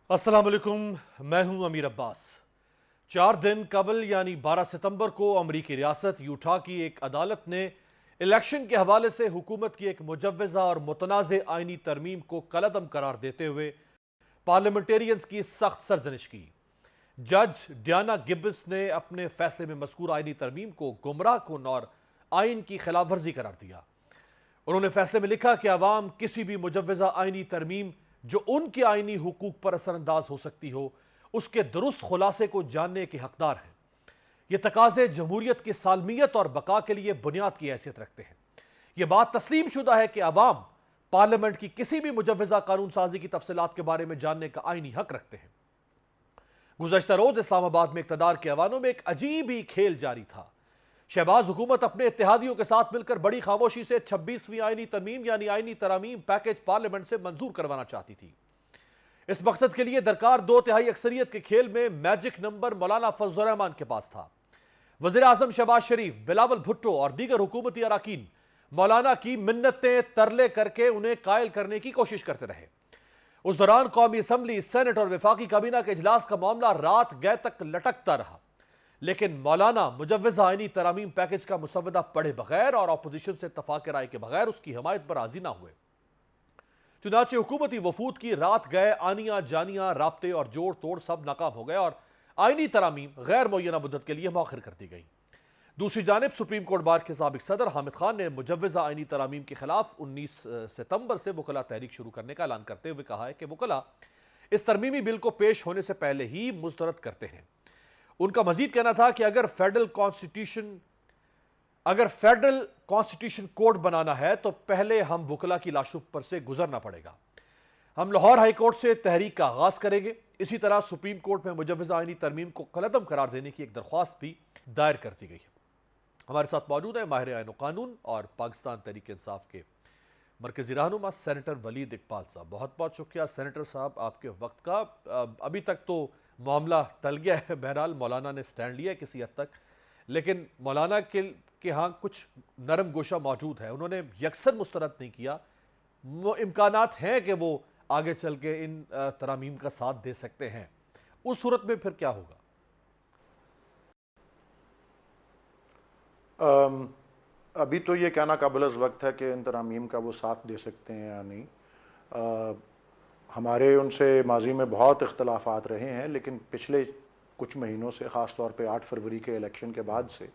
السلام علیکم، میں ہوں امیر عباس۔ 4 دن قبل یعنی 12 ستمبر کو امریکی ریاست یوٹا کی ایک عدالت نے الیکشن کے حوالے سے حکومت کی ایک مجوزہ اور متنازع آئینی ترمیم کو کالعدم قرار دیتے ہوئے پارلیمنٹیرینز کی سخت سرزنش کی۔ جج ڈیانا گبس نے اپنے فیصلے میں مذکور آئینی ترمیم کو گمراہ کن اور آئین کی خلاف ورزی قرار دیا۔ انہوں نے فیصلے میں لکھا کہ عوام کسی بھی مجوزہ آئینی ترمیم جو ان کے آئینی حقوق پر اثر انداز ہو سکتی ہو اس کے درست خلاصے کو جاننے کے حقدار ہیں۔ یہ تقاضے جمہوریت کی سالمیت اور بقا کے لیے بنیاد کی حیثیت رکھتے ہیں۔ یہ بات تسلیم شدہ ہے کہ عوام پارلیمنٹ کی کسی بھی مجوزہ قانون سازی کی تفصیلات کے بارے میں جاننے کا آئینی حق رکھتے ہیں۔ گزشتہ روز اسلام آباد میں اقتدار کے ایوانوں میں ایک عجیب ہی کھیل جاری تھا۔ شہباز حکومت اپنے اتحادیوں کے ساتھ مل کر بڑی خاموشی سے 26ویں آئینی ترمیم یعنی آئینی ترامیم پیکج پارلیمنٹ سے منظور کروانا چاہتی تھی۔ اس مقصد کے لیے درکار 2/3 اکثریت کے کھیل میں میجک نمبر مولانا فضل الرحمان کے پاس تھا۔ وزیر اعظم شہباز شریف، بلاول بھٹو اور دیگر حکومتی اراکین مولانا کی منتیں ترلے کر کے انہیں قائل کرنے کی کوشش کرتے رہے۔ اس دوران قومی اسمبلی، سینٹ اور وفاقی کابینہ کے اجلاس کا معاملہ رات گئے تک لٹکتا رہا، لیکن مولانا مجوزہ آئینی ترامیم پیکج کا مسودہ پڑھے بغیر اور اپوزیشن سے اتفاق رائے کے بغیر اس کی حمایت پر راضی نہ ہوئے۔ چنانچہ حکومتی وفود کی رات گئے آنیاں جانیاں رابطے اور جوڑ توڑ سب ناکام ہو گئے اور آئینی ترامیم غیر معینہ مدت کے لیے مؤخر کر دی گئی۔ دوسری جانب سپریم کورٹ بار کے سابق صدر حامد خان نے مجوزہ آئینی ترامیم کے خلاف 19 ستمبر سے وکلاء تحریک شروع کرنے کا اعلان کرتے ہوئے کہا ہے کہ وکلاء اس ترمیمی بل کو پیش ہونے سے پہلے ہی مسترد کرتے ہیں۔ ان کا مزید کہنا تھا کہ اگر فیڈرل کانسٹیٹیوشن کوڈ بنانا ہے تو پہلے ہم وکلاء کی لاشوں پر سے گزرنا پڑے گا۔ ہم لاہور ہائی کورٹ سے تحریک کا آغاز کریں گے۔ اسی طرح سپریم کورٹ میں مجوزہ آئینی ترمیم کو کالعدم قرار دینے کی ایک درخواست بھی دائر کر دی گئی ہے۔ ہمارے ساتھ موجود ہیں ماہر آئین و قانون اور پاکستان تحریک انصاف کے مرکزی رہنما سینیٹر ولید اقبال صاحب۔ بہت بہت شکریہ سینیٹر صاحب آپ کے وقت کا۔ ابھی تک تو معاملہ ٹل گیا ہے، بہرحال مولانا نے سٹینڈ لیا ہے کسی حد تک، لیکن مولانا کے ہاں کچھ نرم گوشہ موجود ہے، انہوں نے یکسر مسترد نہیں کیا۔ وہ امکانات ہیں کہ وہ آگے چل کے ان ترامیم کا ساتھ دے سکتے ہیں، اس صورت میں پھر کیا ہوگا؟ ابھی تو یہ کہنا قابل از وقت ہے کہ ان ترامیم کا وہ ساتھ دے سکتے ہیں یا نہیں۔ ہمارے ان سے ماضی میں بہت اختلافات رہے ہیں، لیکن پچھلے کچھ مہینوں سے، خاص طور پہ 8 فروری کے الیکشن کے بعد سے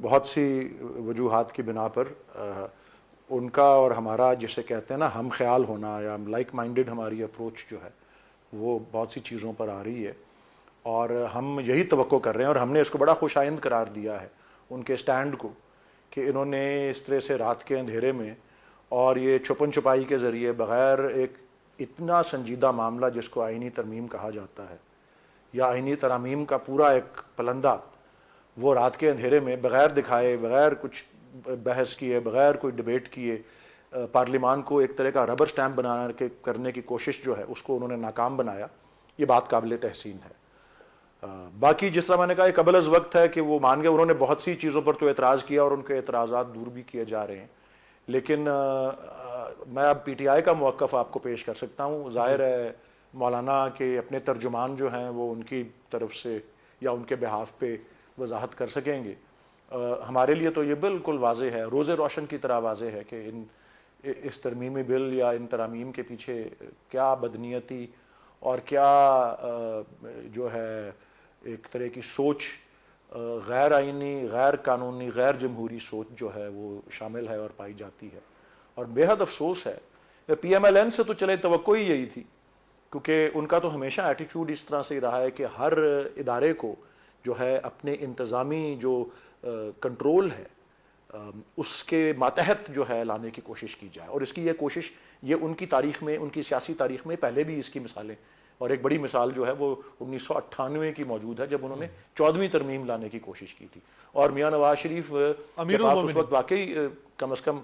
بہت سی وجوہات کی بنا پر ان کا اور ہمارا جسے کہتے ہیں نا ہم خیال ہونا یا لائک مائنڈڈ ہماری اپروچ جو ہے وہ بہت سی چیزوں پر آ رہی ہے، اور ہم یہی توقع کر رہے ہیں اور ہم نے اس کو بڑا خوش آئند قرار دیا ہے ان کے سٹینڈ کو، کہ انہوں نے اس طرح سے رات کے اندھیرے میں اور یہ چھپن چھپائی کے ذریعے بغیر ایک اتنا سنجیدہ معاملہ جس کو آئینی ترمیم کہا جاتا ہے یا آئینی ترامیم کا پورا ایک پلندہ، وہ رات کے اندھیرے میں بغیر دکھائے، بغیر کچھ بحث کیے، بغیر کوئی ڈیبیٹ کیے پارلیمان کو ایک طرح کا ربر سٹیمپ کرنے کی کوشش جو ہے اس کو انہوں نے ناکام بنایا۔ یہ بات قابل تحسین ہے۔ باقی جس طرح میں نے کہا قبل از وقت ہے کہ وہ مان گئے، انہوں نے بہت سی چیزوں پر تو اعتراض کیا اور ان کے اعتراضات دور بھی کیے جا رہے ہیں، لیکن میں اب پی ٹی آئی کا موقف آپ کو پیش کر سکتا ہوں۔ ظاہر ہے مولانا کے اپنے ترجمان جو ہیں وہ ان کی طرف سے یا ان کے بہاف پہ وضاحت کر سکیں گے۔ ہمارے لیے تو یہ بالکل واضح ہے، روز روشن کی طرح واضح ہے کہ اس ترمیمی بل یا ان ترامیم کے پیچھے کیا بدنیتی اور کیا جو ہے ایک طرح کی سوچ، غیر آئینی، غیر قانونی، غیر جمہوری سوچ جو ہے وہ شامل ہے اور پائی جاتی ہے۔ اور بے حد افسوس ہے، پی ایم ایل این سے تو چلے توقع ہی یہی تھی، کیونکہ ان کا تو ہمیشہ ایٹیچیوڈ اس طرح سے ہی رہا ہے کہ ہر ادارے کو جو ہے اپنے انتظامی جو کنٹرول ہے اس کے ماتحت جو ہے لانے کی کوشش کی جائے، اور اس کی یہ کوشش یہ ان کی تاریخ میں، ان کی سیاسی تاریخ میں پہلے بھی اس کی مثالیں، اور ایک بڑی مثال جو ہے وہ 1998 کی موجود ہے جب انہوں نے 14ویں ترمیم لانے کی کوشش کی تھی، اور میاں نواز شریف کے پاس اس وقت واقعی کم از کم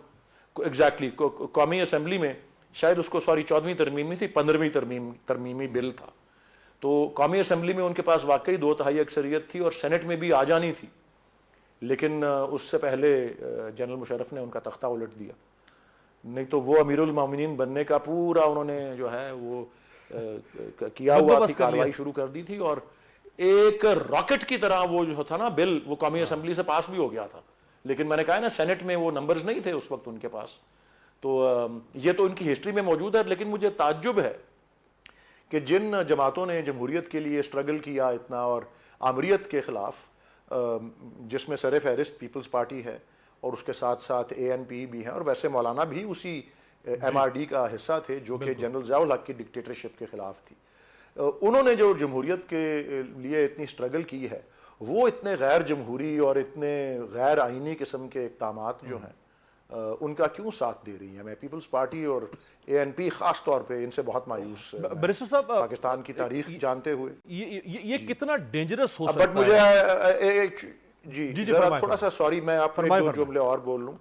ایگزیکٹلی قومی اسمبلی میں شاید اس کو 14ویں ترمیم نہیں تھی، 15ویں ترمیمی بل تھا، تو قومی اسمبلی میں ان کے پاس واقعی 2/3 اکثریت تھی اور سینٹ میں بھی آ جانی تھی، لیکن اس سے پہلے جنرل مشرف نے ان کا تختہ الٹ دیا، نہیں تو وہ امیر المومنین بننے کا پورا انہوں نے جو ہے وہ کیا ہوا تھی, کارروائی شروع کر دی تھی, اور ایک راکٹ کی طرح وہ جو تھا نا بل, وہ قومی اسمبلی سے پاس بھی ہو گیا تھا, لیکن میں نے کہا نا سینٹ میں وہ نمبرز نہیں تھے اس وقت ان کے پاس. تو یہ تو ان کی ہسٹری میں موجود ہے. لیکن مجھے تعجب ہے کہ جن جماعتوں نے جمہوریت کے لیے اسٹرگل کیا اتنا, اور آمریت کے خلاف, جس میں سر فہرست پیپلز پارٹی ہے اور اس کے ساتھ ساتھ ANP بھی ہیں, اور ویسے مولانا بھی اسی MRD کا حصہ تھے جو کہ جنرل ضیاء الحق کی ڈکٹیٹرشپ کے خلاف تھی. انہوں نے جو جمہوریت کے لیے اتنی اسٹرگل کی ہے, وہ اتنے غیر جمہوری اور اتنے غیر آئینی قسم کے اقدامات جو ہیں ان کا کیوں ساتھ دے رہی ہیں؟ میں پیپلز پارٹی اور ANP خاص طور پہ ان سے بہت مایوس, بیرسٹر صاحب پاکستان کی تاریخ جانتے ہوئے. یہ کتنا ڈینجرس ہو سکتا ہے؟ بٹ مجھے جی ذرا تھوڑا سا سوری, میں آپ کو ایک دو جملے اور بول لوں.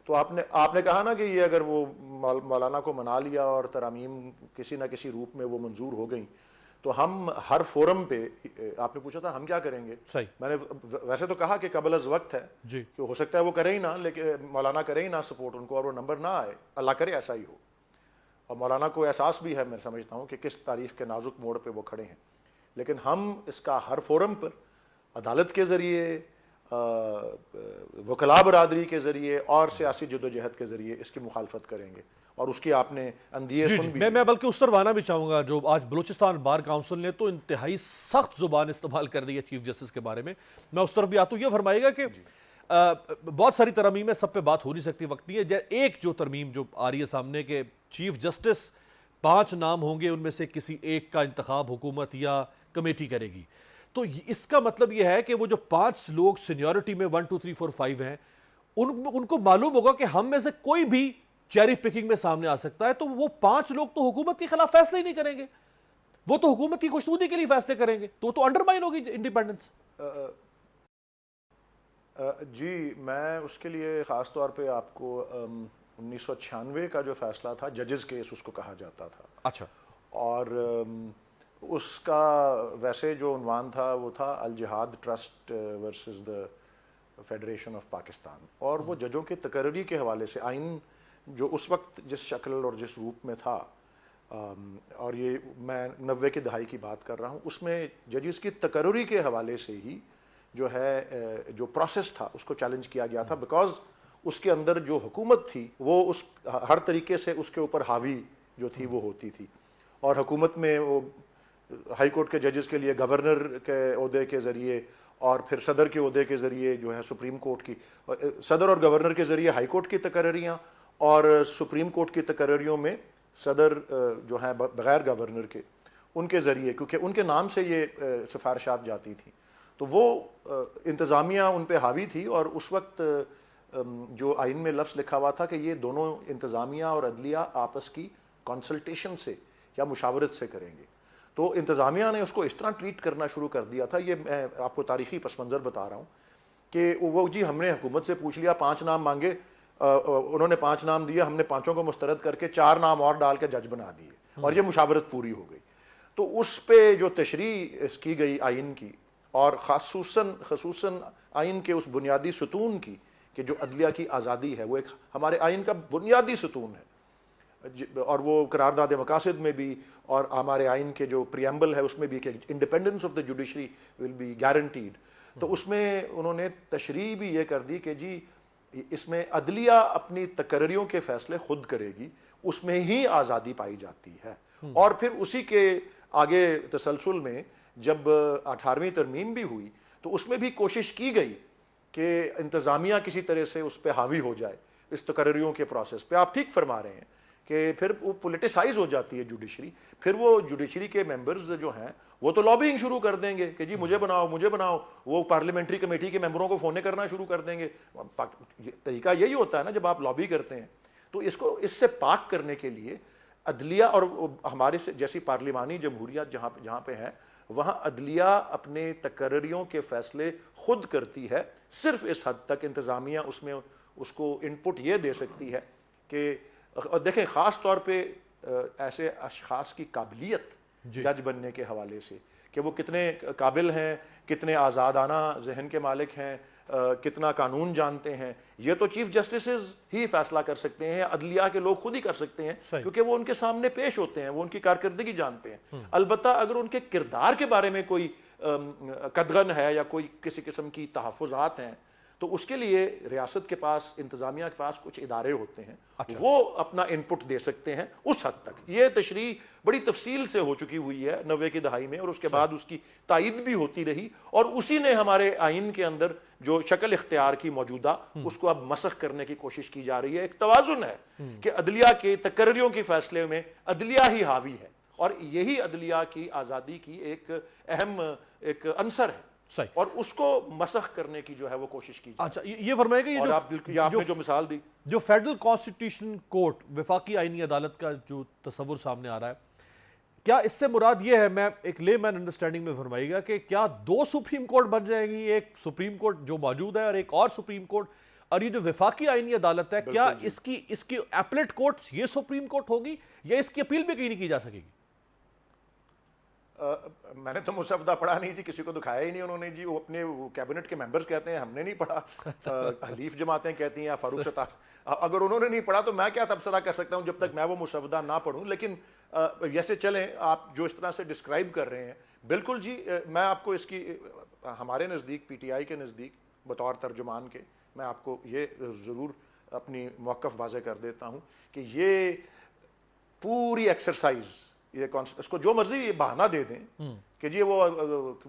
تو آپ نے کہا نا کہ یہ اگر وہ مولانا کو منا لیا اور ترامیم کسی نہ کسی روپ میں وہ منظور ہو گئیں, تو ہم ہر فورم پہ, آپ نے پوچھا تھا ہم کیا کریں گے, میں نے ویسے تو کہا کہ قبل از وقت ہے کہ ہو سکتا ہے وہ کرے ہی نہ, لیکن مولانا کرے ہی نہ سپورٹ ان کو, اور وہ نمبر نہ آئے, اللہ کرے ایسا ہی ہو. اور مولانا کو احساس بھی ہے, میں سمجھتا ہوں, کہ کس تاریخ کے نازک موڑ پہ وہ کھڑے ہیں. لیکن ہم اس کا ہر فورم پر عدالت کے ذریعے, وکلاء برادری کے ذریعے اور سیاسی جدوجہد کے ذریعے اس کی مخالفت کریں گے, اور اس کی آپ نے اندیے سن بھی. میں بلکہ اس طرف آنا بھی چاہوں گا, جو آج بلوچستان بار کاؤنسل نے تو انتہائی سخت زبان استعمال کر دی ہے چیف جسٹس کے بارے میں, میں اس طرف بھی آتا ہوں. یہ فرمائے گا کہ بہت ساری ترامیم سب پہ بات ہو نہیں سکتی, وقت نہیں ہے. ایک جو ترمیم جو آ رہی ہے سامنے کہ چیف جسٹس 5 نام ہوں گے, ان میں سے کسی ایک کا انتخاب حکومت یا کمیٹی کرے گی, تو اس کا مطلب یہ ہے کہ وہ جو 5 لوگ سینیورٹی میں 1 2 3 4 5 ہیں, ان کو معلوم ہوگا کہ ہم میں سے کوئی بھی چیری پکنگ میں سامنے آ سکتا ہے, تو وہ 5 لوگ تو حکومت کے خلاف فیصلے ہی نہیں کریں گے, وہ تو حکومت کی خوشنودی کے لیے فیصلے کریں گے, تو انڈرمائن ہوگی انڈیپینڈنس. جی, میں اس کے لیے خاص طور پہ آپ کو 1996 کا جو فیصلہ تھا, ججز کیس اس کو کہا جاتا تھا. اچھا. اور اس کا ویسے جو عنوان تھا وہ تھا Al-Jihad trust versus the federation of Pakistan, اور وہ ججوں کے تقرری کے حوالے سے, آئین جو اس وقت جس شکل اور جس روپ میں تھا, اور یہ میں 90 کی دہائی کی بات کر رہا ہوں, اس میں ججز کی تقرری کے حوالے سے ہی جو ہے جو پروسیس تھا اس کو چیلنج کیا گیا تھا, بیکاز اس کے اندر جو حکومت تھی وہ اس ہر طریقے سے اس کے اوپر حاوی جو تھی وہ ہوتی تھی. اور حکومت میں وہ ہائی کورٹ کے ججز کے لیے گورنر کے عہدے کے ذریعے, اور پھر صدر کے عہدے کے ذریعے جو ہے سپریم کورٹ کی, صدر اور گورنر کے ذریعے ہائی کورٹ کی تقرریاں, اور سپریم کورٹ کی تقرریوں میں صدر جو ہیں بغیر گورنر کے, ان کے ذریعے, کیونکہ ان کے نام سے یہ سفارشات جاتی تھیں, تو وہ انتظامیہ ان پہ حاوی تھی. اور اس وقت جو آئین میں لفظ لکھا ہوا تھا کہ یہ دونوں انتظامیہ اور عدلیہ آپس کی کنسلٹیشن سے یا مشاورت سے کریں گے. تو انتظامیہ نے اس کو اس طرح ٹریٹ کرنا شروع کر دیا تھا, یہ میں آپ کو تاریخی پس منظر بتا رہا ہوں, کہ وہ جی ہم نے حکومت سے پوچھ لیا, 5 نام مانگے, انہوں نے 5 نام دیے, ہم نے 5 کو مسترد کر کے 4 نام اور ڈال کے جج بنا دیے, اور یہ مشاورت پوری ہو گئی. تو اس پہ جو تشریح کی گئی آئین کی, اور خصوصاً آئین کے اس بنیادی ستون کی کہ جو عدلیہ کی آزادی ہے, وہ ایک ہمارے آئین کا بنیادی ستون ہے, اور وہ قرارداد مقاصد میں بھی, اور ہمارے آئین کے جو پریمبل ہے اس میں بھی کہ independence of the judiciary will be guaranteed. تو اس میں انہوں نے تشریح بھی یہ کر دی کہ جی اس میں عدلیہ اپنی تقرریوں کے فیصلے خود کرے گی, اس میں ہی آزادی پائی جاتی ہے. اور پھر اسی کے آگے تسلسل میں جب 18ویں ترمیم بھی ہوئی, تو اس میں بھی کوشش کی گئی کہ انتظامیہ کسی طرح سے اس پہ حاوی ہو جائے, اس تقرریوں کے پروسیس پہ. آپ ٹھیک فرما رہے ہیں کہ پھر وہ پولیٹیسائز ہو جاتی ہے جوڈیشری, پھر وہ جوڈیشری کے ممبرز جو ہیں وہ تو لابینگ شروع کر دیں گے کہ جی مجھے بناؤ, وہ پارلیمنٹری کمیٹی کے ممبروں کو فونے کرنا شروع کر دیں گے. طریقہ یہی ہوتا ہے نا جب آپ لابی کرتے ہیں. تو اس سے پاک کرنے کے لیے عدلیہ, اور ہمارے سے جیسی پارلیمانی جمہوریت جہاں پہ ہے, وہاں عدلیہ اپنے تقرریوں کے فیصلے خود کرتی ہے, صرف اس حد تک انتظامیہ اس میں اس کو انپٹ یہ دے سکتی ہے کہ, اور دیکھیں خاص طور پہ ایسے اشخاص کی قابلیت جج بننے کے حوالے سے کہ وہ کتنے قابل ہیں, کتنے آزادانہ ذہن کے مالک ہیں, کتنا قانون جانتے ہیں. یہ تو چیف جسٹسز ہی فیصلہ کر سکتے ہیں, عدلیہ کے لوگ خود ہی کر سکتے ہیں, کیونکہ وہ ان کے سامنے پیش ہوتے ہیں, وہ ان کی کارکردگی جانتے ہیں. البتہ اگر ان کے کردار کے بارے میں کوئی قدغن ہے یا کوئی کسی قسم کی تحفظات ہیں, تو اس کے لیے ریاست کے پاس, انتظامیہ کے پاس کچھ ادارے ہوتے ہیں, وہ اپنا انپٹ دے سکتے ہیں اس حد تک. یہ تشریح بڑی تفصیل سے ہو چکی ہوئی ہے 90 کی دہائی میں, اور اس کے بعد اس کی تائید بھی ہوتی رہی, اور اسی نے ہمارے آئین کے اندر جو شکل اختیار کی موجودہ, اس کو اب مسخ کرنے کی کوشش کی جا رہی ہے. ایک توازن ہے کہ عدلیہ کے تقرریوں کے فیصلے میں عدلیہ ہی حاوی ہے, اور یہی عدلیہ کی آزادی کی ایک اہم ایک عنصر ہے, اور اس کو مسخ کرنے کی جو ہے وہ کوشش کی جائے. اچھا, یہ فرمائے گا, آپ نے جو مثال دی, جو فیڈرل کانسٹیٹیوشن کورٹ, وفاقی آئینی عدالت کا جو تصور سامنے آ رہا ہے, کیا اس سے مراد یہ ہے, میں ایک لے مین انڈرسٹینڈنگ میں فرمائیے گا, کہ کیا 2 سپریم کورٹ بن جائیں گی, ایک سپریم کورٹ جو موجود ہے اور ایک اور سپریم کورٹ, اور یہ جو وفاقی آئینی عدالت ہے, کیا اس کی ایپلیٹ کورٹ یہ سپریم کورٹ ہوگی, یا اس کی اپیل بھی کہیں نہیں کی جا سکے گی؟ میں نے تو مسودہ پڑھا نہیں جی, کسی کو دکھایا ہی نہیں انہوں نے جی. وہ اپنے کیبنٹ کے ممبرز کہتے ہیں ہم نے نہیں پڑھا, حلیف جماعتیں کہتی ہیں, فاروق ستار, اگر انہوں نے نہیں پڑھا تو میں کیا تبصرہ کر سکتا ہوں جب تک میں وہ مسودہ نہ پڑھوں. لیکن جیسے چلیں آپ جو اس طرح سے ڈسکرائب کر رہے ہیں, بالکل جی, میں آپ کو اس کی ہمارے نزدیک, پی ٹی آئی کے نزدیک بطور ترجمان کے, میں آپ کو یہ ضرور اپنی موقف واضح کر دیتا ہوں کہ یہ پوری ایکسرسائز, یہ اس کو جو مرضی یہ بہانہ دے دیں کہ جی وہ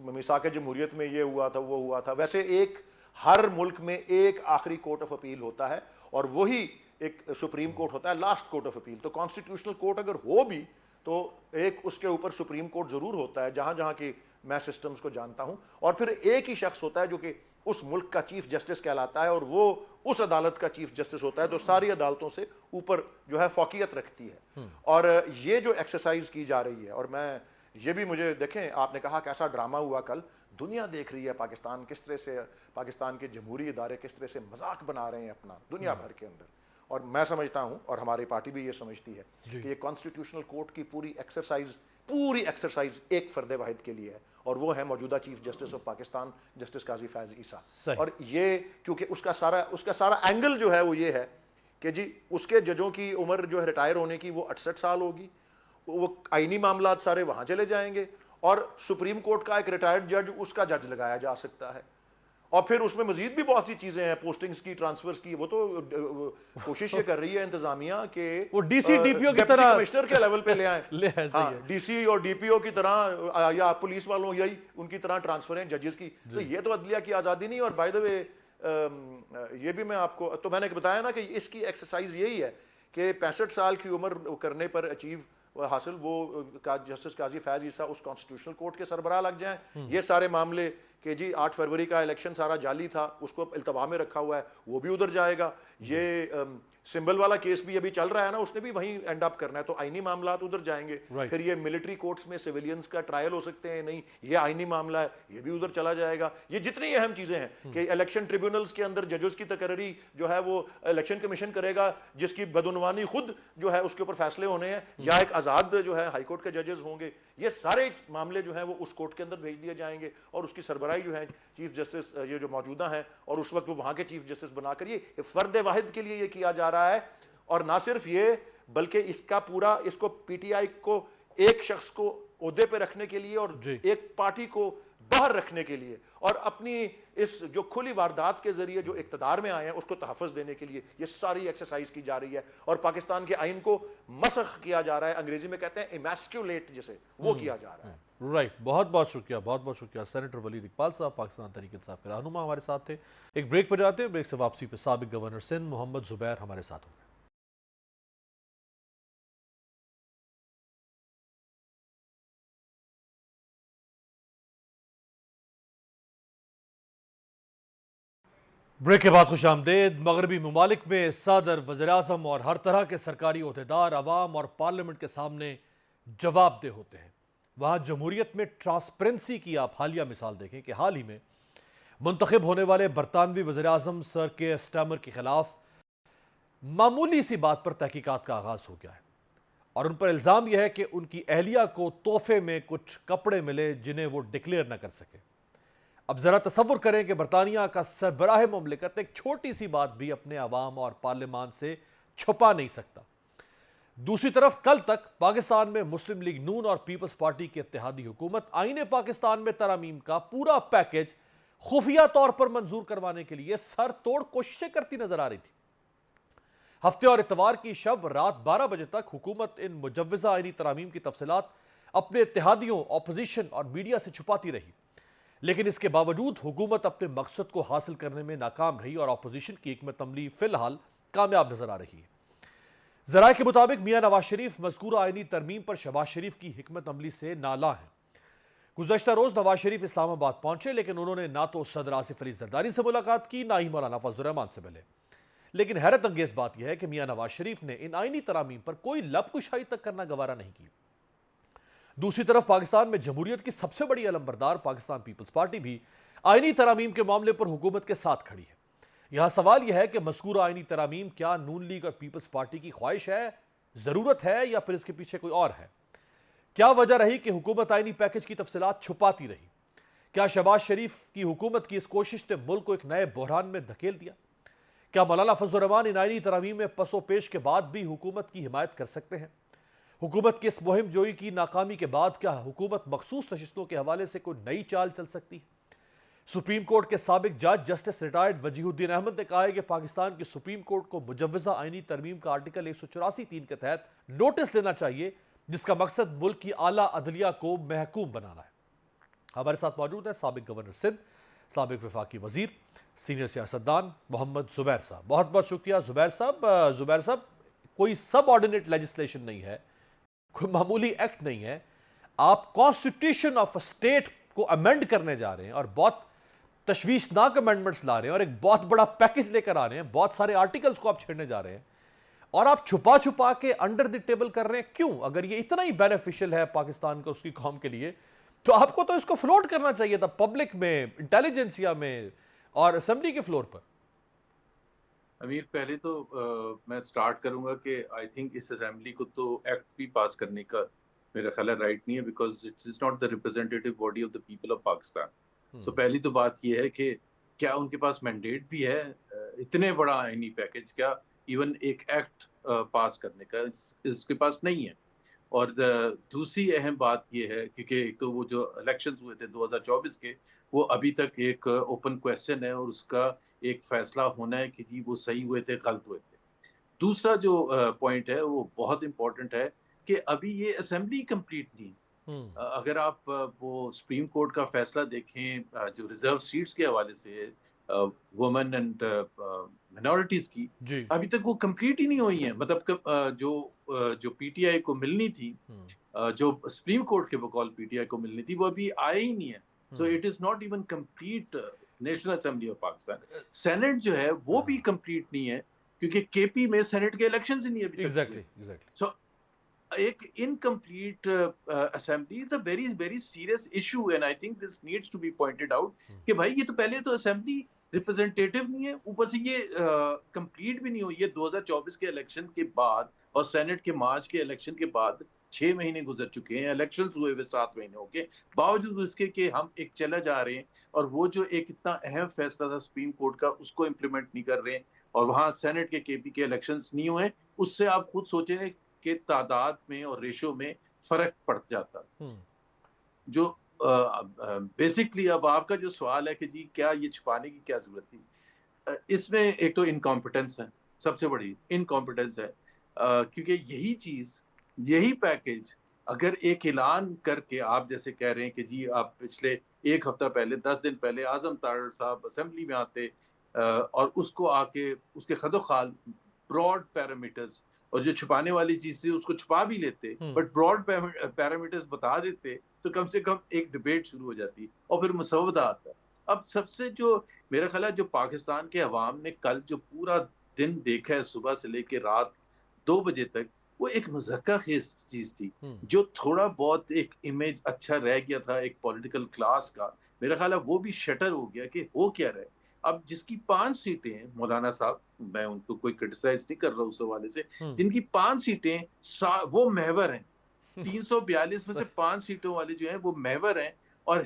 میثاق جمہوریت میں یہ ہوا تھا, وہ ہوا تھا, ویسے ایک ہر ملک میں ایک آخری کورٹ آف اپیل ہوتا ہے, اور وہی ایک سپریم کورٹ ہوتا ہے, لاسٹ کورٹ آف اپیل. تو کانسٹیٹیوشنل کورٹ اگر ہو بھی تو ایک اس کے اوپر سپریم کورٹ ضرور ہوتا ہے, جہاں جہاں کی میں سسٹمز کو جانتا ہوں, اور پھر ایک ہی شخص ہوتا ہے جو کہ اس ملک کا چیف جسٹس کہلاتا ہے, اور وہ اس عدالت کا چیف جسٹس ہوتا ہے, تو ساری عدالتوں سے اوپر جو ہے فوقیت رکھتی ہے. اور یہ جو ایکسرسائز کی جا رہی ہے, اور میں یہ بھی, مجھے دیکھیں, آپ نے کہا کیسا ڈرامہ ہوا کل, دنیا دیکھ رہی ہے پاکستان کس طرح سے, پاکستان کے جمہوری ادارے کس طرح سے مذاق بنا رہے ہیں اپنا دنیا بھر کے اندر. اور میں سمجھتا ہوں, اور ہماری پارٹی بھی یہ سمجھتی ہے کہ یہ کانسٹیٹیوشنل کورٹ کی پوری ایکسرسائز ایک فرد واحد کے لیے ہے, اور وہ ہے موجودہ chief justice of Pakistan justice قاضی فیاض عیسیٰ. اور یہ کیونکہ اس کا سارا اینگل جو ہے وہ یہ ہے کہ جی اس کے ججوں کی عمر جو ہے ریٹائر ہونے کی وہ 68 سال ہوگی, وہ آئینی معاملات سارے وہاں چلے جائیں گے, اور سپریم کورٹ کا ایک ریٹائرڈ جج اس کا جج لگایا جا سکتا ہے. اور پھر اس میں مزید بھی بہت سی چیزیں ہیں, پوسٹنگز کی, ٹرانسفرز کی, وہ تو کوشش یہ کر رہی ہے انتظامیہ کہ وہ ڈی سی ڈی پی او کی طرح کمشنر کے لیول پہ لے آئیں, ڈی سی اور ڈی پی او کی طرح, یا پولیس والوں یہی ان کی طرح ٹرانسفر ہیں ججز کی. تو یہ تو عدلیہ کی آزادی نہیں. اور بائی دا وے یہ بھی میں آپ کو, تو میں نے بتایا نا کہ اس کی ایکسرسائز یہی ہے کہ 65 سال کی عمر کرنے پر اچیو حاصل وہ جسٹس قاضی فیاض عیسیٰ اس کانسٹیٹیوشنل کورٹ کے سربراہ لگ جائیں. یہ سارے معاملے کہ جی 8 فروری کا الیکشن سارا جعلی تھا, اس کو التوا میں رکھا ہوا ہے, وہ بھی ادھر جائے گا. یہ سمبل والا کیس بھی ابھی چل رہا ہے نا, اس نے بھی وہیں اینڈ اپ کرنا ہے, تو آئینی معاملات ادھر جائیں گے. پھر یہ ملٹری کورٹس میں سویلینز کا ٹرائل ہو سکتے ہیں, نہیں یہ آئینی معاملہ ہے, یہ بھی ادھر چلا جائے گا. یہ جتنی اہم چیزیں ہیں کہ الیکشن ٹریبیونلز کے اندر ججز کی تقرری جو ہے وہ الیکشن کمیشن کرے گا, جس کی بدعنوانی خود جو ہے اس کے اوپر فیصلے ہونے ہیں, یا ایک آزاد جو ہے ہائی کورٹ کے ججز ہوں گے. یہ سارے معاملے جو ہیں وہ اس کورٹ کے اندر بھیج دیے جائیں گے, اور اس کی سربراہی جو ہے چیف جسٹس یہ جو موجودہ ہیں, اور اس وقت وہ وہاں کے چیف جسٹس بنا کر, یہ فرد واحد کے لیے یہ کیا جا رہا ہے. اور نہ صرف یہ, بلکہ اس کا پورا, اس کو پی ٹی آئی کو ایک شخص کو عہدے پہ رکھنے کے لیے, اور ایک پارٹی کو باہر رکھنے کے لیے, اور اپنی اس جو کھلی واردات کے ذریعے جو اقتدار میں آئے ہیں اس کو تحفظ دینے کے لیے یہ ساری ایکسرسائز کی جا رہی ہے. اور پاکستان کے آئین کو مسخ کیا جا رہا ہے, انگریزی میں کہتے ہیں ایمیسکیولیٹ, جسے وہ کیا جا رہا ہے. رائٹ, بہت بہت شکریہ سینیٹر ولید اقبال صاحب, پاکستان تحریک انصاف کے رہنما ہمارے ساتھ تھے. ایک بریک پر جاتے ہیں, بریک سے واپسی پہ سابق گورنر سندھ محمد زبیر ہمارے ساتھ ہوں گے. بریک کے بعد خوش آمدید. مغربی ممالک میں صدر, وزیر اعظم اور ہر طرح کے سرکاری عہدیدار عوام اور پارلیمنٹ کے سامنے جواب دہ ہوتے ہیں. وہاں جمہوریت میں ٹرانسپیرنسی کی آپ حالیہ مثال دیکھیں کہ حال ہی میں منتخب ہونے والے برطانوی وزیر اعظم سر کیئر سٹارمر کے خلاف معمولی سی بات پر تحقیقات کا آغاز ہو گیا ہے. اور ان پر الزام یہ ہے کہ ان کی اہلیہ کو تحفے میں کچھ کپڑے ملے جنہیں وہ ڈکلیئر نہ کر سکے۔ اب ذرا تصور کریں کہ برطانیہ کا سربراہ مملکت ایک چھوٹی سی بات بھی اپنے عوام اور پارلیمان سے چھپا نہیں سکتا۔ دوسری طرف کل تک پاکستان میں مسلم لیگ نون اور پیپلز پارٹی کی اتحادی حکومت آئین پاکستان میں ترامیم کا پورا پیکج خفیہ طور پر منظور کروانے کے لیے سر توڑ کوششیں کرتی نظر آ رہی تھی۔ ہفتے اور اتوار کی شب رات 12 بجے تک حکومت ان مجوزہ آئینی ترامیم کی تفصیلات اپنے اتحادیوں، اپوزیشن اور میڈیا سے چھپاتی رہی، لیکن اس کے باوجود حکومت اپنے مقصد کو حاصل کرنے میں ناکام رہی اور اپوزیشن کی حکمت عملی فی الحال کامیاب نظر آ رہی ہے۔ ذرائع کے مطابق میاں نواز شریف مذکورہ آئینی ترمیم پر شہباز شریف کی حکمت عملی سے نالاں ہیں۔ گزشتہ روز نواز شریف اسلام آباد پہنچے، لیکن انہوں نے نہ تو صدر آصف علی زرداری سے ملاقات کی، نہ ہی مولانا فضل الرحمان سے ملے۔ لیکن حیرت انگیز بات یہ ہے کہ میاں نواز شریف نے ان آئینی ترامیم پر کوئی لب کشائی تک کرنا گوارا نہیں کی۔ دوسری طرف پاکستان میں جمہوریت کی سب سے بڑی علمبردار پاکستان پیپلز پارٹی بھی آئینی ترامیم کے معاملے پر حکومت کے ساتھ کھڑی ہے۔ یہاں سوال یہ ہے کہ مذکورہ آئینی ترامیم کیا نون لیگ اور پیپلز پارٹی کی خواہش ہے، ضرورت ہے، یا پھر اس کے پیچھے کوئی اور ہے؟ کیا وجہ رہی کہ حکومت آئینی پیکج کی تفصیلات چھپاتی رہی؟ کیا شہباز شریف کی حکومت کی اس کوشش نے ملک کو ایک نئے بحران میں دھکیل دیا؟ کیا مولانا فضل الرحمان ان آئینی ترامیم میں پس و پیش کے بعد بھی حکومت کی حمایت کر سکتے ہیں؟ حکومت کی اس مہم جوئی کی ناکامی کے بعد کیا حکومت مخصوص نشستوں کے حوالے سے کوئی نئی چال چل سکتی ہے؟ سپریم کورٹ کے سابق جج جسٹس ریٹائرڈ وجیہ الدین احمد نے کہا ہے کہ پاکستان کی سپریم کورٹ کو مجوزہ آئینی ترمیم کا آرٹیکل 184(3) کے تحت نوٹس لینا چاہیے، جس کا مقصد ملک کی اعلیٰ عدلیہ کو محکوم بنانا ہے۔ ہمارے ساتھ موجود ہیں سابق گورنر سندھ، سابق وفاقی وزیر، سینئر سیاستدان محمد زبیر صاحب۔ بہت بہت شکریہ زبیر صاحب۔ زبیر صاحب، کوئی سب آرڈینیٹ لیجسلیشن نہیں ہے، کوئی معمولی ایکٹ نہیں ہے، آپ کانسٹیٹیوشن آف اسٹیٹ کو امینڈ کرنے جا رہے ہیں اور بہت تشویشناک امینڈمنٹس لا رہے ہیں اور ایک بہت بڑا پیکج لے کر آ رہے ہیں، بہت سارے آرٹیکلز کو آپ چھیڑنے جا رہے ہیں اور آپ چھپا چھپا کے انڈر دی ٹیبل کر رہے ہیں۔ کیوں؟ اگر یہ اتنا ہی بینیفیشل ہے پاکستان کو، اس کی قوم کے لیے، تو آپ کو تو اس کو فلوٹ کرنا چاہیے تھا پبلک میں، انٹیلیجنسیا میں اور اسمبلی کے فلور پر۔ امیر، پہلے تو میں سٹارٹ کروں گا کہ آئی تھنک اس اسمبلی کو تو ایکٹ بھی پاس کرنے کا میرا خیال ہے رائٹ نہیں ہے، because it is not the representative body of the people of Pakistan. So پہلی تو بات یہ ہے کہ کیا ان کے پاس مینڈیٹ بھی ہے اتنے بڑا آئینی پیکج، کیا ایون ایک ایکٹ پاس کرنے کا اس کے پاس نہیں ہے۔ اور دوسری اہم بات یہ ہے کیونکہ ایک تو وہ جو الیکشنز ہوئے تھے 2024 کے، وہ ابھی تک ایک اوپن کویسچن ہے اور اس کا ایک فیصلہ ہونا ہے کہ جی وہ صحیح ہوئے تھے، غلط ہوئے تھے۔ دوسرا جو پوائنٹ ہے وہ بہت امپورٹنٹ ہے کہ ابھی یہ اسمبلی کمپلیٹ نہیں ہے۔ اگر آپ وہ سپریم کورٹ کا فیصلہ دیکھیں جو ریزرو سیٹس کے حوالے سے وومن اینڈ مائنورٹیز کی، جی، ابھی تک وہ کمپلیٹ ہی نہیں ہوئی ہیں۔ مطلب جو پی ٹی آئی کو ملنی تھی، جو سپریم کورٹ کے بقول پی ٹی آئی کو ملنی تھی، وہ ابھی آئے ہی نہیں ہے۔ So it is not even complete national assembly of Pakistan. Senate جو ہے وہ بھی کمپلیٹ نہیں ہے کیونکہ کے پی میں سینٹ کے الیکشنز ہی نہیں ابھی تک ایگزیکٹلی۔ سو ایک incomplete assembly is a very very serious issue and I think this needs to be pointed out کہ بھائی یہ تو پہلے تو اسمبلی ریپرزینٹیٹیو نہیں ہے، اوپر سے یہ کمپلیٹ بھی نہیں ہوئی ہے 2024 کے الیکشن کے بعد، اور سینٹ کے مارچ کے الیکشن کے بعد 6 مہینے گزر چکے ہیں، الیکشنز ہوئے ہوئے 7 مہینے ہو گئے، باوجود اس کے کہ ہم ایک چلا جا رہے ہیں اور وہ جو ایک اتنا اہم فیصلہ تھا سپریم کورٹ کا اس کو امپلیمنٹ نہیں کر رہے ہیں، اور وہاں سینٹ کے کے پی کے الیکشنز نہیں ہوئے۔ اس سے آپ خود سوچیں کہ تعداد میں اور ریشو میں فرق پڑ جاتا۔ جو بیسکلی اب آپ کا جو سوال ہے کہ جی کیا یہ چھپانے کی کیا ضرورت تھی، اس میں ایک تو انکمپٹنس ہے، سب سے بڑی انکمپٹنس ہے، کیونکہ یہی چیز، یہی پیکج اگر ایک اعلان کر کے آپ جیسے کہہ رہے ہیں کہ جی آپ پچھلے ایک ہفتہ پہلے 10 دن پہلے اعظم طاہر صاحب اسمبلی میں آتے اور اس کو آ کے اس کے خد و خال براڈ پیرامیٹرز، اور جو چھپانے والی چیز تھی اس کو چھپا بھی لیتے بٹ براڈ پیرامیٹرز بتا دیتے، تو کم سے کم ایک ڈیبیٹ شروع ہو جاتی اور پھر مسودہ آتا۔ اب سب سے جو میرا خیال ہے جو پاکستان کے عوام نے کل جو پورا دن دیکھا ہے صبح سے لے کے رات 2 بجے تک، وہ ایک مذہقہ خیز چیز تھی۔ جو تھوڑا بہت ایک امیج اچھا رہ گیا تھا ایک پولیٹیکل کلاس کا، میرا خیال ہے وہ بھی شٹر ہو گیا کہ ہو کیا رہے۔ اب جس کی 5 سیٹیں ہیں مولانا صاحب، میں ان کو کوئی کرٹیسائز نہیں کر رہا اس حوالے سے، جن کی 5 سیٹیں وہ محور ہیں، 342 میں سے 5 سیٹوں والے جو ہیں وہ محور ہیں، اور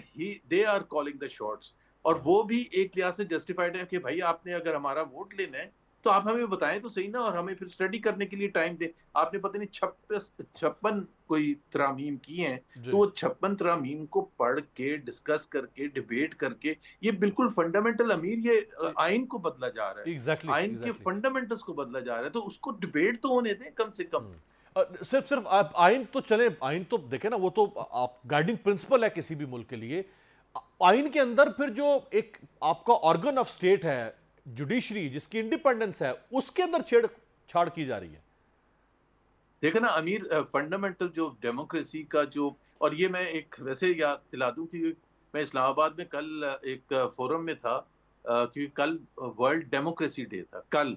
they are calling the shots, اور وہ بھی ایک لحاظ سے جسٹیفائڈ ہے کہ بھائی آپ نے اگر ہمارا ووٹ لینا ہے تو آپ ہمیں بتائیں تو صحیح نا، اور ہمیں پھر اسٹڈی کرنے کے لیے ٹائم دیں. آپ نے پتہ نہیں 56 کوئی ترامیم کی ہیں، تو وہ 56 ترامیم کو پڑھ کے ڈسکس کر کے ڈیبیٹ کر کے، یہ بالکل فنڈامنٹل امیر، یہ آئین کو بدلا جا رہا ہے، ایگزیکٹلی آئین کے فنڈامنٹلز کو بدلا جا رہا ہے، تو اس کو ڈیبیٹ تو ہونے دیں کم سے کم. صرف آپ آئین تو چلیں، آئین تو دیکھیں نا، وہ تو آپ گائیڈنگ پرنسپل ہے کسی بھی ملک کے لیے. آئین کے اندر پھر جو ایک آپ کا آرگن آف سٹیٹ ہے جوڈیشری، جس کی انڈیپینڈنس ہے، اس کے اندر چھیڑ چھاڑ کی جا رہی ہے. دیکھیں نا امیر، فنڈامنٹل جو ڈیموکریسی کا جو، اور یہ میں ایک ویسے یاد دلا دوں کہ میں اسلام آباد میں کل ایک فورم میں تھا، کیونکہ کل ورلڈ ڈیموکریسی ڈے تھا، کل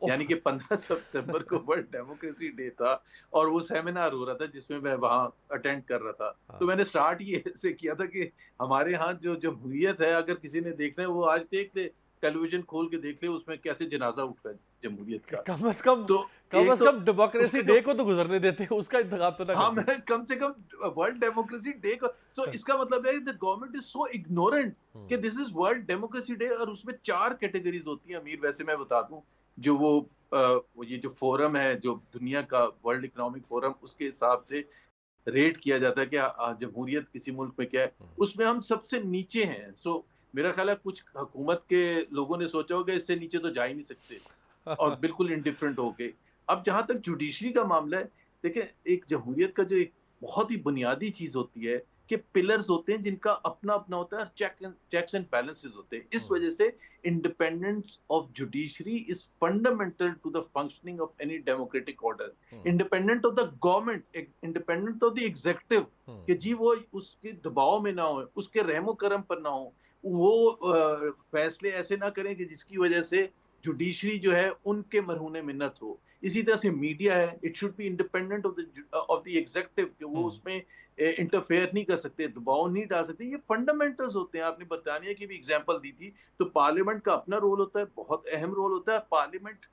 یعنی کہ 15 ستمبر کو ورلڈ ڈیموکریسی ڈے تھا، اور وہ سیمینار ہو رہا تھا جس میں وہاں اٹینڈ کر رہا تھا. تو میں نے سٹارٹ یہ سے کیا تھا کہ ہمارے ہاں جو جمہوریت ہے، اگر کسی نے دیکھنا ہے وہ آج دیکھ لے، ٹیلی ویژن کھول کے دیکھ لے، اس میں کیسے جنازہ اٹھ رہا ہے جمہوریت کا. کم از کم تو کم ایک از تو کم اس ڈیموکریسی کا ڈے کو تو گزرنے دیتے ہیں، اس کا انتخاب تو نہ ہاں، کرتے. میں کم سے کم ورلڈ ڈیموکریسی ڈے کو، سو اس کا مطلب ہے کہ گورنمنٹ از سو اگنورنٹ کہ دس از ورلڈ ڈیموکریسی ڈے، اور اس میں 4 کیٹیگریز ہوتی ہیں امیر. ویسے میں بتا دوں، جو وہ یہ جو فورم ہے، جو دنیا کا ورلڈ اکنامک فورم، اس کے حساب سے ریٹ کیا جاتا ہے کہ جمہوریت کسی ملک میں کیا ہے، اس میں ہم سب سے نیچے ہیں. سو میرا خیال ہے کچھ حکومت کے لوگوں نے سوچا ہوگا اس سے نیچے تو جا ہی نہیں سکتے، اور بالکل انڈیفرنٹ ہو کے. اب جہاں تک جوڈیشری کا معاملہ ہے، دیکھیں ایک جمہوریت کا جو ایک بہت ہی بنیادی چیز ہوتی ہے کہ پلرز ہوتے ہیں جن کا اپنا اپنا ہوتا ہے، چیکس اینڈ بیلنسز ہوتے ہیں. اس وجہ سے independence of judiciary is fundamental to the functioning of any democratic order. Independent of the government, independent of the executive, کہ جی وہ اس کے دباؤ میں نہ ہو، اس کے رحم و کرم پر نہ ہو، وہ فیصلے ایسے نہ کریں کہ جس کی وجہ سے جوڈیشری جو ہے ان کے مرہون منت ہو. اسی طرح سے میڈیا ہے، it should be independent of the executive, کہ وہ اس میں انٹرفیئر نہیں کر سکتے، دباؤ نہیں ڈال سکتے. یہ فنڈامنٹلز ہوتے ہیں. آپ نے برطانیہ کی بھی ایگزامپل دی تھی، تو پارلیمنٹ کا اپنا رول ہوتا ہے، بہت اہم رول ہوتا ہے. پارلیمنٹ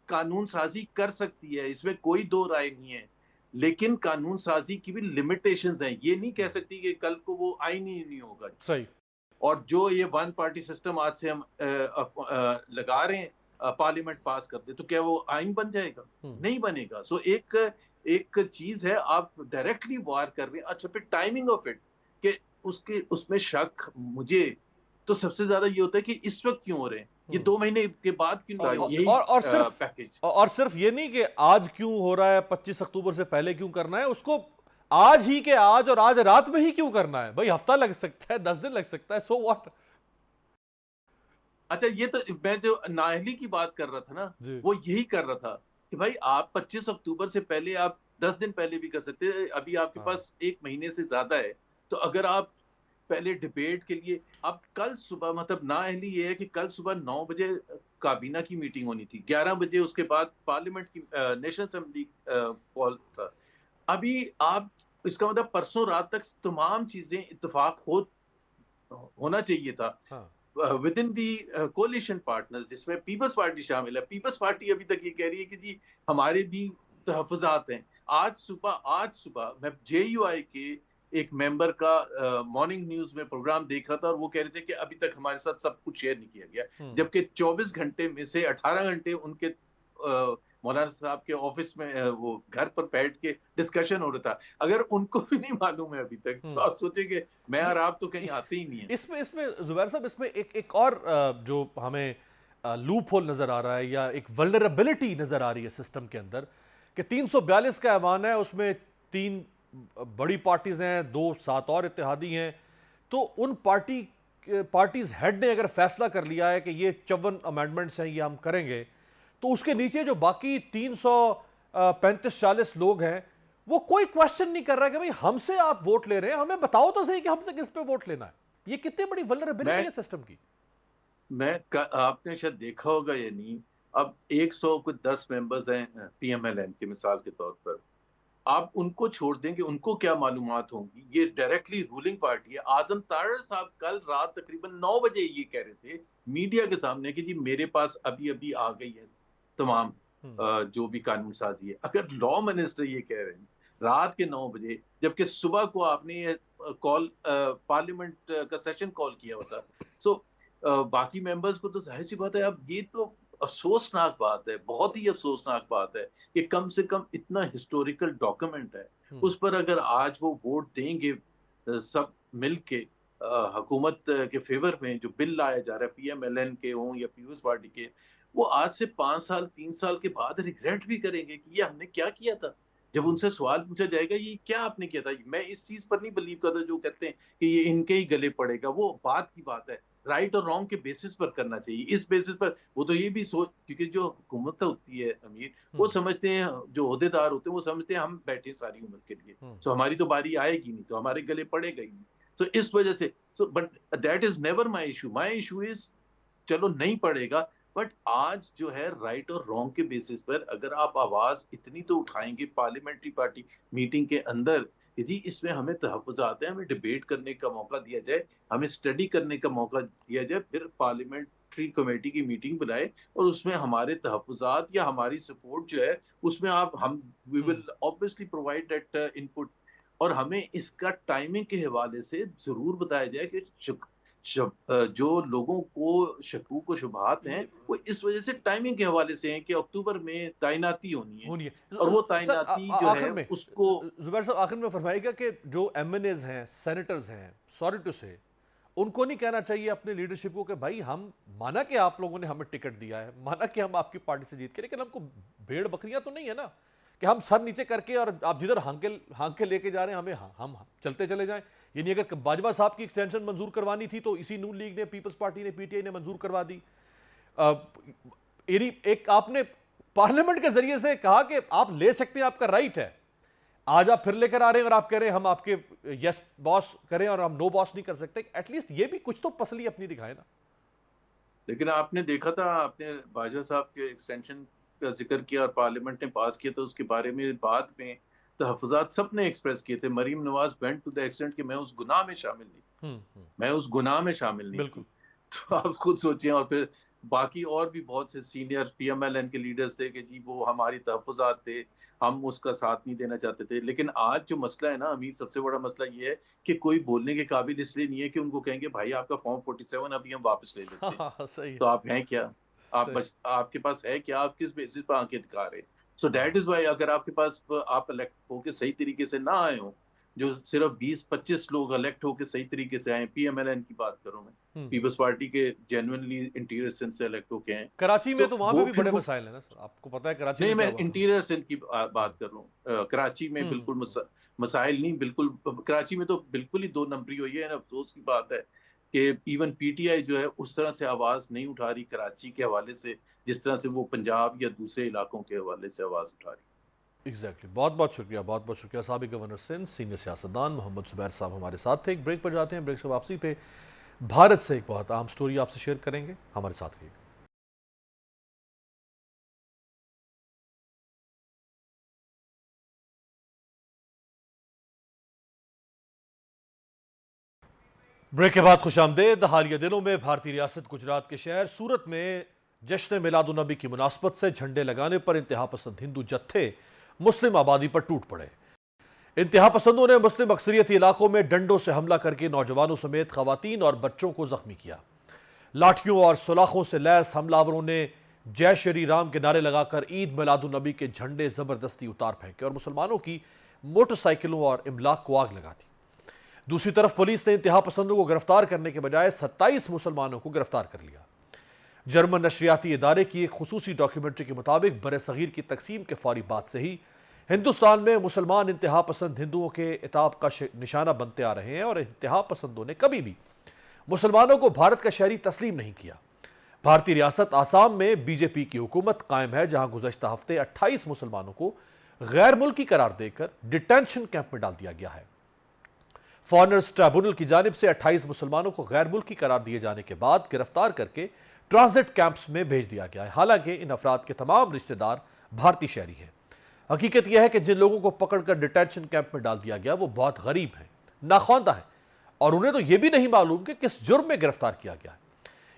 قانون سازی کر سکتی ہے، اس میں کوئی دو رائے نہیں ہے، لیکن قانون سازی کی بھی لمیٹیشنز ہیں. یہ نہیں کہہ سکتی کہ کل کو وہ آئین ہی نہیں ہوگا. صحیح. اور جو یہ ون پارٹی سسٹم آج سے ہم لگا رہے ہیں، پارلیمنٹ پاس کر دے، تو کیا وہ آئین بن جائے گا؟ نہیں بنے گا. سو ایک چیز ہے، آپ ڈائریکٹلی وار کر رہے ہیں. اچھا، پھر ٹائمنگ آف اٹ، کہ اس میں شک مجھے تو سب سے زیادہ یہ ہوتا ہے کہ اس وقت کیوں ہو رہے ہیں، یہ 2 مہینے کے بعد کیوں نہیں ہو رہے. یہی پیکج. اور صرف یہ نہیں کہ آج کیوں ہو رہا ہے، 25 اکتوبر سے پہلے کیوں کرنا ہے، اس کو آج ہی کے آج اور آج رات میں ہی کیوں کرنا ہے. بھائی ہفتہ لگ سکتا ہے، 10 دن لگ سکتا ہے، سو واٹ. اچھا، یہ تو میں جو نااہلی کی بات کر رہا تھا نا، وہ یہی کر رہا تھا کہ بھائی آپ 25 اکتوبر سے پہلے، آپ 10 دن پہلے بھی کر سکتے ہیں. ابھی آپ کے پاس 1 مہینے سے زیادہ ہے، تو اگر آپ پہلے ڈیبیٹ کے لیے، اب کل صبح، مطلب نااہلی یہ ہے کہ کل صبح 9 بجے کابینہ کی میٹنگ ہونی تھی، 11 بجے اس کے بعد پارلیمنٹ کی نیشنل اسمبلی کال تھا. ابھی آپ، اس کا مطلب پرسوں رات تک تمام چیزیں اتفاق ہونا چاہیے تھا with in the coalition partners, جس میں پیپلز پارٹی شامل ہے. پیپلز پارٹی ابھی تک یہ کہہ رہی ہے کہ جی ہمارے بھی تحفظات ہیں. آج صبح میں جے یو آئی کے ایک ممبر کا مارننگ نیوز میں پروگرام دیکھ رہا تھا، اور وہ کہہ رہے تھے کہ ابھی تک ہمارے ساتھ سب کچھ شیئر نہیں کیا گیا، جبکہ 24 گھنٹے میں سے 18 گھنٹے ان کے مولانا صاحب کے آفس میں، وہ گھر پر بیٹھ کے ڈسکشن ہو رہا تھا. اگر ان کو بھی نہیں معلوم ہے ابھی تک، تو آپ سوچیں کہ میں اور آپ تو کہیں آتے ہی نہیں ہیں. اس میں زبیر صاحب، اس میں ایک اور جو ہمیں لوپ ہول نظر آ رہا ہے، یا ایک ولنریبلٹی نظر آ رہی ہے سسٹم کے اندر، کہ 342 کا ایوان ہے، اس میں 3 بڑی پارٹیز ہیں، 2 7 اور اتحادی ہیں. تو ان پارٹیز ہیڈ نے اگر فیصلہ کر لیا ہے کہ یہ 54 امینڈمنٹس ہیں، یہ ہم کریں گے، تو اس کے نیچے جو باقی 335-40 لوگ ہیں، وہ کوئی کویسچن نہیں کر رہا کہ بھئی ہم سے آپ ووٹ لے رہے ہیں، ہمیں بتاؤ تو صحیح کہ ہم سے کس پہ ووٹ لینا ہے. یہ کتنی بڑی ولنریبلٹی ہے سسٹم کی. آپ نے شاید دیکھا ہوگا یا نہیں، اب 110 ممبرز ہیں پی ایم ایل این کے، مثال کے طور پر. آپ ان کو چھوڑ دیں کہ ان کو کیا معلومات ہوں گی. یہ ڈائریکٹلی رولنگ پارٹی ہے. اعظم تارڑ صاحب کل رات تقریباً 9 بجے یہ کہہ رہے تھے میڈیا کے سامنے کہ جی میرے پاس ابھی آ گئی ہے تمام جو بھی قانون سازی ہے. اگر لا منسٹر یہ کہہ رہے ہیں رات کے 9 بجے، جبکہ صبح کو آپ نے کال پارلیمنٹ کا سیشن کال کیا ہوتا، سو باقی ممبرز کو تو ظاہر سی بات ہے. اب یہ تو افسوسناک بات ہے، بہت ہی افسوسناک بات ہے کہ کم سے کم اتنا ہسٹوریکل ڈاکومنٹ ہے اس پر اگر آج وہ ووٹ دیں گے سب مل کے حکومت کے فیور میں جو بل لایا جا رہا ہے پی ایم ایل این کے ہوں یا پیپلز پارٹی کے، وہ آج سے 5 سال 3 سال کے بعد ریگریٹ بھی کریں گے کہ یہ ہم نے کیا کیا تھا. جب ان سے سوال پوچھا جائے گا یہ کیا آپ نے کیا تھا. میں اس چیز پر نہیں بلیو کرتا جو کہتے ہیں کہ یہ ان کے ہی گلے پڑے گا. وہ بات کی بات ہے، رائٹ اور رانگ کے بیسس پر کرنا چاہیے. اس بیسس پر وہ تو یہ بھی سوچ، کیونکہ جو حکومت ہوتی ہے امیر، وہ سمجھتے ہیں، جو عہدیدار ہوتے ہیں وہ سمجھتے ہیں ہم بیٹھے ساری عمر کے لیے، سو ہماری تو باری آئے گی نہیں، تو ہمارے گلے پڑے گا ہی نہیں. سو اس وجہ سے but that is never my issue. My issue is چلو نہیں پڑے گا، بٹ آج جو ہے رائٹ اور رانگ کے بیسس پر اگر آپ آواز اتنی تو اٹھائیں گے پارلیمنٹری پارٹی میٹنگ کے اندر کہ جی اس میں ہمیں تحفظات ہیں، ہمیں ڈیبیٹ کرنے کا موقع دیا جائے، ہمیں اسٹڈی کرنے کا موقع دیا جائے، پھر پارلیمنٹری کمیٹی کی میٹنگ بلائے اور اس میں ہمارے تحفظات یا ہماری سپورٹ جو ہے اس میں ہم وی ول obviously provide that input. اور ہمیں اس کا ٹائمنگ کے حوالے سے ضرور بتایا جائے کہ جو لوگوں کو شکوک و شبہات ہیں وہ اس وجہ سے ٹائمنگ کے حوالے سے ہیں کہ اکتوبر میں تعیناتی ہونی ہے اور وہ تعیناتی جو ہے اس کو زبیر صاحب آخر میں فرمائے گا کہ جو ایم این ایز ہیں، سینیٹرز ہیں، سوریٹس ہیں، ان کو نہیں کہنا چاہیے اپنے لیڈرشپ کو کہ بھائی ہم مانا کہ آپ لوگوں نے ہمیں ٹکٹ دیا ہے، مانا کہ ہم آپ کی پارٹی سے جیت کے، لیکن ہم کو بھیڑ بکریاں تو نہیں ہے نا کہ ہم سر نیچے کر کے اور آپ جدھر ہانک کے لے کے جا رہے ہیں ہمیں ہم چلتے چلے جائیں. یعنی اگر باجوہ صاحب کی ایکسٹینشن منظور کروانی تھی تو اسی نون لیگ نے، پیپلز پارٹی نے، پی ٹی آئی نے منظور کروا دی. ایک آپ نے پارلیمنٹ کے ذریعے سے کہا کہ آپ لے سکتے ہیں، آپ کا رائٹ ہے. آج آپ پھر لے کر آ رہے ہیں اور آپ کہہ رہے ہیں ہم آپ کے یس باس کریں اور ہم نو باس نہیں کر سکتے. ایٹ لیسٹ یہ بھی کچھ تو پسلی اپنی دکھائے نا. لیکن آپ نے دیکھا تھا، آپ نے باجوہ صاحب کے ایکسٹینشن کا ذکر کیا اور پارلیمنٹ نے پاس کیا تو اس کے بارے میں بعد میں تحفظات سب نے ایکسپریس کیے تھے. Maryam Nawaz went to the extent کہ میں اس گناہ میں شامل نہیں تھی، میں اس گناہ میں شامل نہیں تھی. تو آپ خود سوچیں. اور پھر باقی اور بھی بہت سے senior P M L N کے لیڈرز تھے کہ جی وہ ہماری تحفظات تھے، ہم اس کا ساتھ نہیں دینا چاہتے تھے. لیکن آج جو مسئلہ ہے نا امیر، سب سے بڑا مسئلہ یہ ہے کہ کوئی بولنے کے قابل اس لیے نہیں ہے کہ ان کو کہیں گے بھائی آپ کا فارم 47 ابھی ہم واپس لے لیتے ہیں. تو آپ ہیں کیا؟ آپ کے پاس ہے کیا؟ آپ کس بیسس پر آنکھیں دکھا رہے ہیں؟ سو دیٹ از وائی اگر آپ کے پاس آپ الیکٹ ہو کے صحیح طریقے سے نہ آئے ہوں، جو صرف 20-25 لوگ الیکٹ ہو کے صحیح طریقے سے آئے، پی ایم ایل این کی بات کروں میں، پیپلز پارٹی کے جینوئنلی انٹیریئر سندھ سے الیکٹ ہو کے ہیں. کراچی میں تو وہاں پہ بھی بڑے مسائل ہیں نا سر، آپ کو پتا ہے کراچی نہیں، میں میں انٹیریئر سندھ کی بات کر رہا ہوں. کراچی میں بالکل مسائل نہیں، بالکل کراچی میں تو بالکل ہی 2 نمبری ہوئی ہے. افسوس کی بات ہے کہ ایون پی ٹی آئی جو ہے اس طرح سے آواز نہیں اٹھا رہی کراچی کے حوالے سے جس طرح سے وہ پنجاب یا دوسرے علاقوں کے حوالے سے آواز اٹھا رہی. ایگزیکٹلی. بہت بہت شکریہ. سابق گورنر سندھ سینئر سیاستدان محمد زبیر صاحب ہمارے ساتھ تھے. ایک بریک پر جاتے ہیں. بریک سے واپسی پہ بھارت سے ایک بہت اہم سٹوری آپ سے شیئر کریں گے. ہمارے ساتھ رہیے. بریک کے بعد خوش آمدید. حالیہ دنوں میں بھارتی ریاست گجرات کے شہر سورت میں جشن میلاد النبی کی مناسبت سے جھنڈے لگانے پر انتہا پسند ہندو جتھے مسلم آبادی پر ٹوٹ پڑے. انتہا پسندوں نے مسلم اکثریتی علاقوں میں ڈنڈوں سے حملہ کر کے نوجوانوں سمیت خواتین اور بچوں کو زخمی کیا. لاٹھیوں اور سلاخوں سے لیس حملہ آوروں نے جے شری رام کے نعرے لگا کر عید میلاد النبی کے جھنڈے زبردستی اتار پھینکے اور مسلمانوں کی موٹر سائیکلوں اور املاک کو آگ لگا دی. دوسری طرف پولیس نے انتہا پسندوں کو گرفتار کرنے کے بجائے 27 مسلمانوں کو گرفتار کر لیا. جرمن نشریاتی ادارے کی ایک خصوصی ڈاکیومنٹری کے مطابق بر صغیر کی تقسیم کے فوری بعد سے ہی ہندوستان میں مسلمان انتہا پسند ہندوؤں کے عتاب کا نشانہ بنتے آ رہے ہیں اور انتہا پسندوں نے کبھی بھی مسلمانوں کو بھارت کا شہری تسلیم نہیں کیا. بھارتی ریاست آسام میں بی جے پی کی حکومت قائم ہے جہاں گزشتہ ہفتے 28 مسلمانوں کو غیر ملکی قرار دے کر ڈیٹینشن کیمپ میں ڈال دیا گیا ہے. فارنرز ٹریبونل کی جانب سے 28 مسلمانوں کو غیر ملکی قرار دیے جانے کے بعد گرفتار کر کے ٹرانزٹ کیمپس میں بھیج دیا گیا ہے. حالانکہ ان افراد کے تمام رشتہ دار بھارتی شہری ہیں. حقیقت یہ ہے کہ جن لوگوں کو پکڑ کر ڈیٹینشن کیمپ میں ڈال دیا گیا وہ بہت غریب ہیں، ناخواندہ ہیں، اور انہیں تو یہ بھی نہیں معلوم کہ کس جرم میں گرفتار کیا گیا ہے۔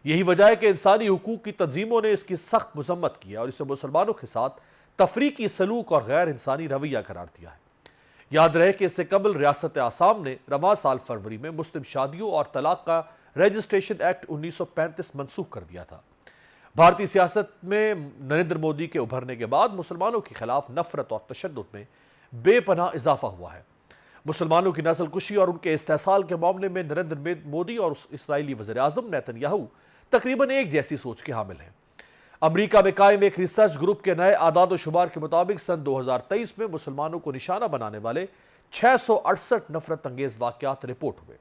یہی وجہ ہے کہ انسانی حقوق کی تنظیموں نے اس کی سخت مذمت کی ہے اور اسے مسلمانوں کے ساتھ تفریقی سلوک اور غیر انسانی رویہ قرار دیا ہے۔ یاد رہے کہ اس سے قبل ریاست آسام نے رواں سال فروری میں مسلم شادیوں اور طلاق کا رجسٹریشن ایکٹ 1935 منسوخ کر دیا تھا۔ بھارتی سیاست میں نریندر مودی کے ابھرنے کے بعد مسلمانوں کے خلاف نفرت اور تشدد میں بے پناہ اضافہ ہوا ہے۔ مسلمانوں کی نسل کشی اور ان کے استحصال کے معاملے میں نریندر مودی اور اسرائیلی وزیر اعظم نیتن یاہو تقریباً ایک جیسی سوچ کے حامل ہیں۔ امریکہ میں قائم ایک ریسرچ گروپ کے نئے اعداد و شمار کے مطابق سن 2023 میں مسلمانوں کو نشانہ بنانے والے 668 نفرت انگیز واقعات رپورٹ ہوئے،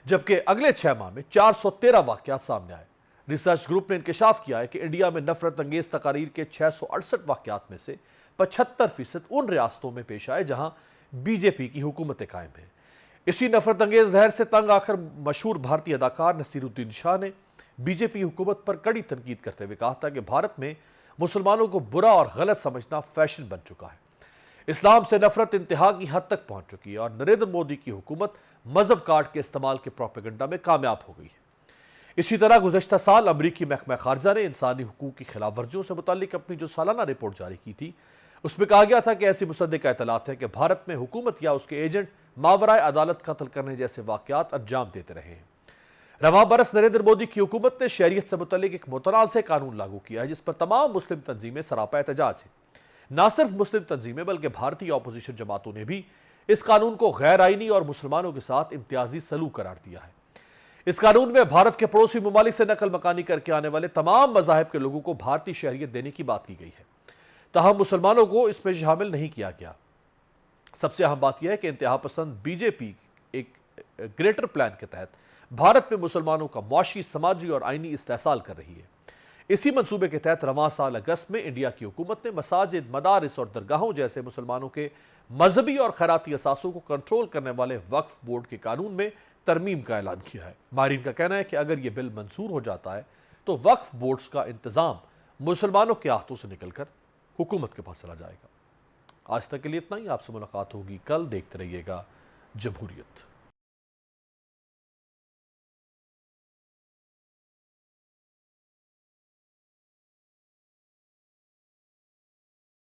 جبکہ اگلے 6 ماہ میں 413 واقعات سامنے آئے۔ ریسرچ گروپ نے انکشاف کیا ہے کہ انڈیا میں نفرت انگیز تقاریر کے 668 واقعات میں سے 75% ان ریاستوں میں پیش آئے جہاں بی جے پی کی حکومتیں قائم ہیں۔ اسی نفرت انگیز زہر سے تنگ آ کر مشہور بھارتی اداکار نصیر الدین شاہ نے بی جے پی حکومت پر کڑی تنقید کرتے ہوئے کہا تھا کہ بھارت میں مسلمانوں کو برا اور غلط سمجھنا فیشن بن چکا ہے۔ اسلام سے نفرت انتہا کی حد تک پہنچ چکی ہے اور نریندر مودی کی حکومت مذہب کارڈ کے استعمال کے پروپیگنڈا میں کامیاب ہو گئی ہے۔ اسی طرح گزشتہ سال امریکی محکمہ خارجہ نے انسانی حقوق کی خلاف ورزیوں سے متعلق اپنی جو سالانہ رپورٹ جاری کی تھی، اس میں کہا گیا تھا کہ ایسی مصدقہ اطلاعات ہیں کہ بھارت میں حکومت یا اس کے ایجنٹ ماورائے عدالت قتل کرنے جیسے واقعات انجام دیتے رہے ہیں۔ رواں برس نریندر مودی کی حکومت نے شہریت سے متعلق ایک متنازع قانون لاگو کیا ہے جس پر تمام مسلم تنظیمیں سراپا احتجاج ہیں۔ نہ صرف مسلم تنظیمیں بلکہ بھارتی اپوزیشن جماعتوں نے بھی اس قانون کو غیر آئینی اور مسلمانوں کے ساتھ امتیازی سلوک قرار دیا ہے۔ اس قانون میں بھارت کے پڑوسی ممالک سے نقل مکانی کر کے آنے والے تمام مذاہب کے لوگوں کو بھارتی شہریت دینے کی بات کی گئی ہے، تاہم مسلمانوں کو اس میں شامل نہیں کیا گیا۔ سب سے اہم بات یہ ہے کہ انتہا پسند بی جے پی ایک گریٹر پلان کے تحت بھارت میں مسلمانوں کا معاشی، سماجی اور آئینی استحصال کر رہی ہے۔ اسی منصوبے کے تحت رواں سال اگست میں انڈیا کی حکومت نے مساجد، مدارس اور درگاہوں جیسے مسلمانوں کے مذہبی اور خیراتی اثاثوں کو کنٹرول کرنے والے وقف بورڈ کے قانون میں ترمیم کا اعلان کیا ہے۔ ماہرین کا کہنا ہے کہ اگر یہ بل منظور ہو جاتا ہے تو وقف بورڈز کا انتظام مسلمانوں کے ہاتھوں سے نکل کر حکومت کے پاس چلا جائے گا۔ آج تک کے لیے اتنا ہی، آپ سے ملاقات ہوگی کل۔ دیکھتے رہیے گا جمہوریت۔